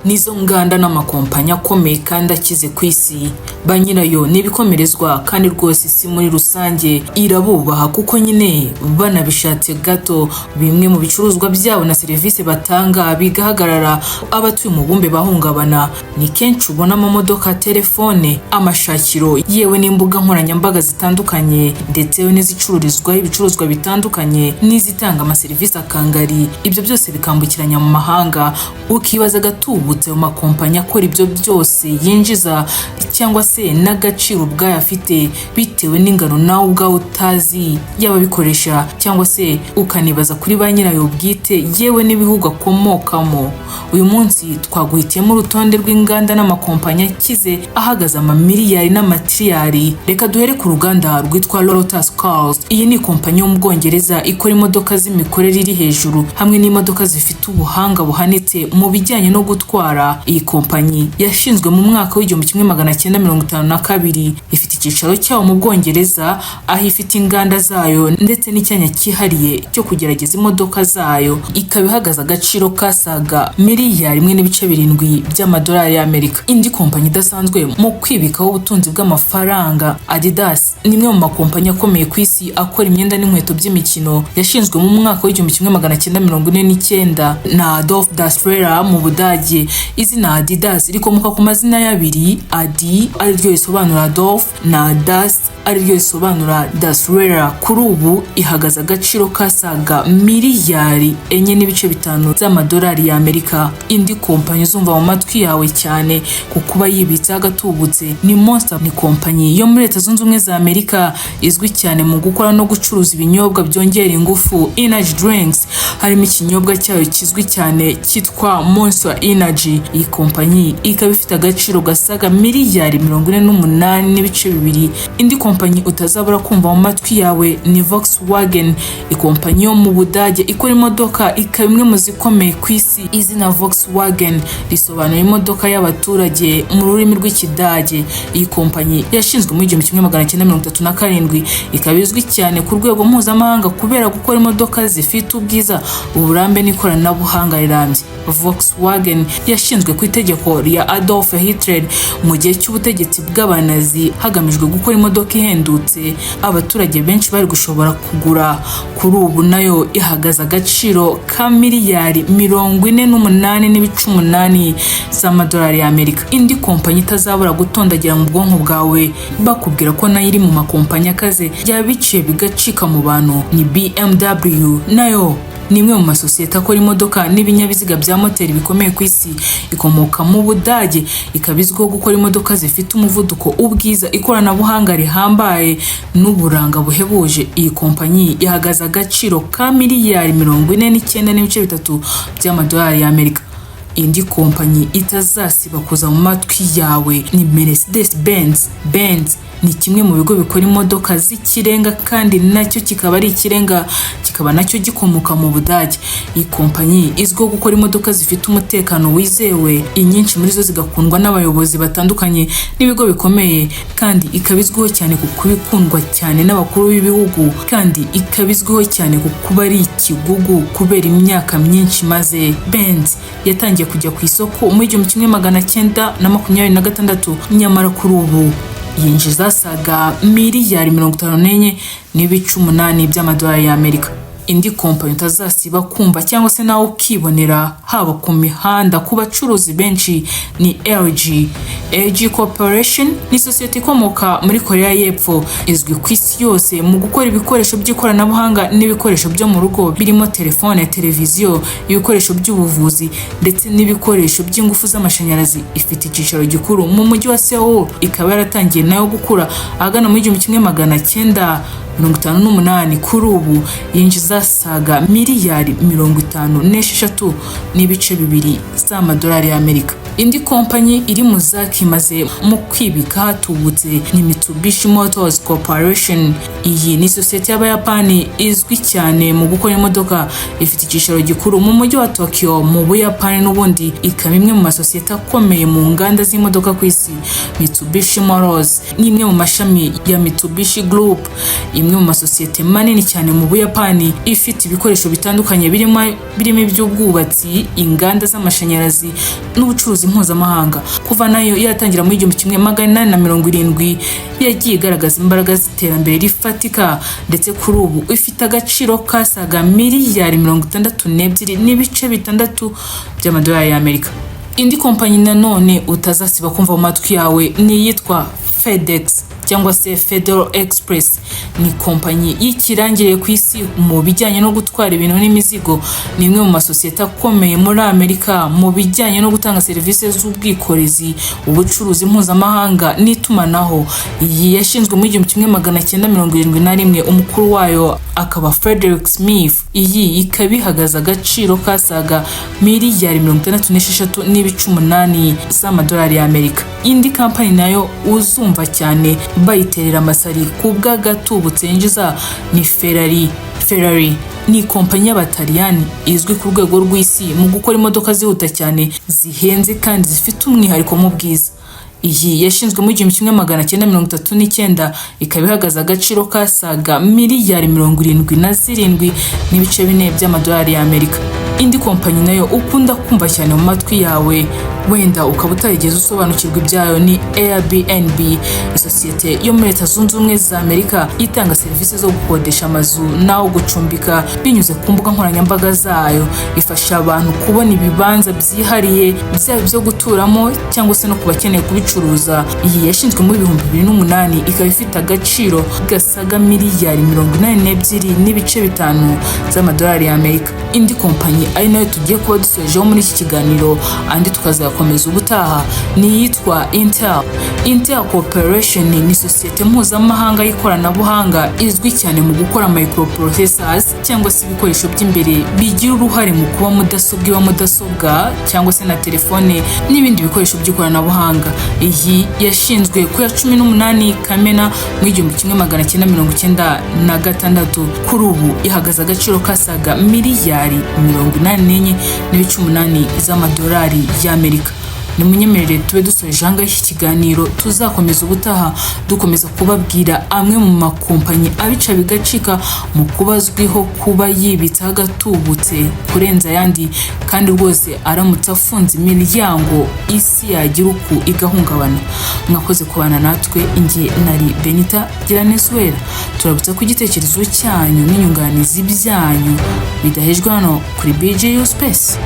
nizo nganda n'amakompanyi akomeye kandi akize ku isi. Ba nyirayo n'ibikomerezwa kandi rwose isi muri rusange irabubaha kuko nyine banabishatse gato bimwe mu bicuruzwa byabo na serivisi batanga bigahagarara, abatuye umubumbe bahungabana. Ni kenshi ubona amamodoka, telefone, amashakiro yewe n'imbuga nkoranyambaga zitandukanye ndetse n'izicururizwaho ibicuruzwa bitandukanye n'izitanga amaserivisi akangari. Ibyo byose bikambukiranya mu mahanga, ukibaza gatubutse mu makompanyi akora ibyo byose yinjiza cyangwa se n'agaciro ubwayo afite bitewe n'ingano nawe ubwawe utazi y'ababikoresha, cyangwa se ukanibaza kuri ba nyirayo bwite yewe n'ibihugu akomokamo. Uyu munsi twaguhitiyemo urutonde rw'inganda n'amakompanyi akize ahagaze amamiliyari n'amatiriyari. Reka duhere ku ruganda rwitwa Lotus Cars. Iyi ni kompanyi yo mu Bwongereza ikora imodoka z'imikorere iri hejuru hamwe n'imodoka zifite ubuhanga buhanitse mu bijyanye no gutwara. Iyi kompanyi yashinzwe mu mwaka w'1952, ifite icyicaro cyawo mu Bwongereza aho ifite inganda zayo ndetse n'icyanya cyihariye cyo kugerageza imodoka zayo. Ikaba ihagaze agaciro kasaga miliyari 1.7 by'amadolari y'Amerika. Indi kompanyi idasanzwe mu kwibikaho ubutunzi bw'amafaranga, Adidas, ni imwe mu makompanyi akomeye ku isi akora imyenda n'inkweto by'imikino. Yashinzwe mu mwaka w'1949 na Adolf Dassler mu Budage. Izina Adidas rikomoka ku mazina y'abiri, Adi ariryo risobanura Adolf na Das ariryo risobanura Dassler. Kuri ubu ihagaze agaciro kasaga miliyari 4.5 z'amadolari y'Amerika. Indi kompanyi uzumva mu matwi yawe cyane kukuba yibitseho agatubutse ni Monster. Ni kompanyi yo muri Leta Zunze Ubumwe za Amerika izwi cyane mu gukora no gucuruza ibinyobwa byongera ingufu, energy drinks. Harimo ikinyobwa cyayo kizwi cyane cyitwa Monster Energy. Iyi kompanyi ikaba ifite agaciro gasaga miliyari 48.2. Indi kompanyi utazabura kumva mu matwi yawe ni Volkswagen. Ikompanyi yo mu Budage ikora imodoka, ikaba imwe mu zikomeye ku isi. Izina Volkswagen risobanura imodoka y'abaturage mu rurimi rw'Ikidage. Iyi kompanyi yashinzwe mu 1937, ikaba izwi cyane ku rwego mpuzamahanga kubera gukora imodoka zifite ubwiza, uburambe n'ikoranabuhanga rirambye. Volkswagen yashinzwe ku itegeko rya Adolf Hitler mu gihe cy'ubutegetsi bw'Abanazi hagamijwe gukora imodoka ihendutse abaturage benshi bari gushobora kugura. Kuri ubu nayo ihagaze agaciro ka miliyari 48.8 z'amadolari y'Amerika. Indi kompanyi itazabura gutondagira mu bwonko bwawe bakubwira ko nayo iri mu makompanyi akaze byabiciye bigacika mu bantu ni BMW. Nayo ni imwe mu masosiyete akora imodoka n'ibinyabiziga bya moteri bikomeye ku isi. Ikomoka mu Budage, ikaba izwiho gukora imodoka zifite umuvuduko, ubwiza, ikoranabuhanga rihambaye n'uburanga buhebuje. Iyi kompanyi ihagaze agaciro ka miliyari 49.3 by'amadolari y'Amerika. Indi kompanyi itazasiba kuza mu matwi yawe ni Mercedes Benz. Benz ni kimwe mu bigo bikora imodoka z'ikirenga kandi nacyo kikaba ari ikirenga, kikaba nacyo gikomoka mu Budage. Iyi kompanyi izwiho gukora imodoka zifite umutekano wizewe, inyinshi muri zo zigakundwa n'abayobozi batandukanye n'ibigo bikomeye, kandi ikaba izwiho cyane ku kubikundwa cyane n'abakuru b'ibihugu, kandi ikaba izwiho cyane ku kuba ari ikigugu kubera imyaka myinshi maze. Benz yatangiye kujya ku isoko mu 1926, nyamara kuri ubu yinjiza saga miliyari 54.8 by'amadolari y'Amerika. Indi kompanyi utazasiba kumva cyangwa se nawe ukibonera haba ku mihanda ku bacuruzi benshi ni LG. LG Corporation ni sosiyete ikomoka muri Korea y'Epfo, izwi ku isi yose mu gukora ibikoresho by'ikoranabuhanga n'ibikoresho byo mu rugo birimo telefone, televiziyo, ibikoresho by'ubuvuzi ndetse n'ibikoresho by'ingufu z'amashanyarazi. Ifite icyicaro gikuru mu mujyi wa Seoul, ikaba yaratangiye nayo gukura ahagana mu 1958. Kuri ubu yinjiza saga miliyari 56.2 z'amadolari y'Amerika. Indi kompanyi iri mu zakimaze mu kwibika hatubutse ni Mitsubishi Motors Corporation. Iyi ni sosiyete y'Abayapani izwi cyane mu gukora imodoka, ifite icyicaro gikuru mu mujyi wa Tokyo mu Buyapani, n'ubundi ikaba imwe mu masosiyete akomeye mu nganda z'imodoka ku isi. Mitsubishi Motors ni imwe mu mashami ya Mitsubishi Group, imwe imwe mu masosiyete manini cyane mu Buyapani ifite ibikoresho bitandukanye birimo iby'ubwubatsi, inganda z'amashanyarazi n'ubucuruzi mpuzamahanga. Kuva nayo yatangira mu 1870 yagiye igaragaza imbaraga z'iterambere rifatika, ndetse kuri ubu ifite agaciro kasaga miliyari 62.6 by'amadolari y'Amerika. Indi kompanyi nanone utazasiba kumva mu matwi yawe ni yitwa FedEx cyangwa se Federal Express. Ni kompanyi y'ikirangirire ku isi mu bijyanye no gutwara ibintu n'imizigo. Ni imwe mu masosiyete akomeye muri Amerika mu bijyanye no gutanga serivisi z'ubwikorezi, ubucuruzi mpuzamahanga n'itumanaho. Iyi yashinzwe mu 1971, umukuru wayo akaba Frederick Smith. Iyi ikaba ihagaze agaciro kasaga miliyari 66.8 z'amadolari y'Amerika. Indi kampani nayo uzumva cyane bayiterera amasari kubwa gatubutse yinjiza ni Ferrari. Ni kompanyi y'Abataliyani izwi ku rwego rw'isi mu gukora imodoka zihuta cyane, zihenze kandi zifite umwihariko mu bwiza. Iyi yashinzwe mu 1939, ikaba ihagaze agaciro kasaga miliyari 77.4 by'amadolari y'Amerika. Indi kompanyi nayo ukunda kumva cyane mu matwi yawe, wenda ukaba utarigeze usobanukirwa ibyayo, ni Airbnb, isosiyete yo muri Leta Zunze Ubumwe za Amerika itanga serivisi zo gukodesha amazu naho gucumbika binyuze ku mbuga nkoranyambaga zayo. Ifasha abantu kubona ibibanza byihariye byaba byo guturamo cyangwa se no kubakeneye kubicuruza. Iyi yashinzwe mu 2008, ikaba ifite agaciro gasaga miliyari 82.5 z'amadolari y'Amerika. Indi kompanyi ari nayo tugiye kuba dusojeho muri iki kiganiro, andi tukazakomeza ubutaha, ni yitwa Intel Corporation. Ni sosiyete mpuzamahanga y'ikoranabuhanga izwi cyane mu gukora microprocessors cyangwa se ibikoresho by'imbere bigira uruhare mu kuba mudasobwa cyangwa se na telefone n'ibindi bikoresho by'ikoranabuhanga. Iyi yashinzwe ku ya 18 Kamena mu 1996. Kuri ubu ihagaze agaciro kasaga miliyari 84.8 z'amadolari y'Amerika. Nimunyemerere tube dusoje hanga iki kiganiro, tuzakomeza ubutaha dukomeza kubabwira amwe mu makompanyi abica bigacika mu kubazwiho kuba yibitseho agatubutse kurenza Ayandi, kandi rwose aramutse afunze imiryango isi yagira uku igahungabana. Mwakoze kubana natwe, ingiye nari Benita Giranezwera. Turabutsa ku gitekerezo cyanyu n'inyunganizi byanyu bidahejwe hano kuri BGU Space.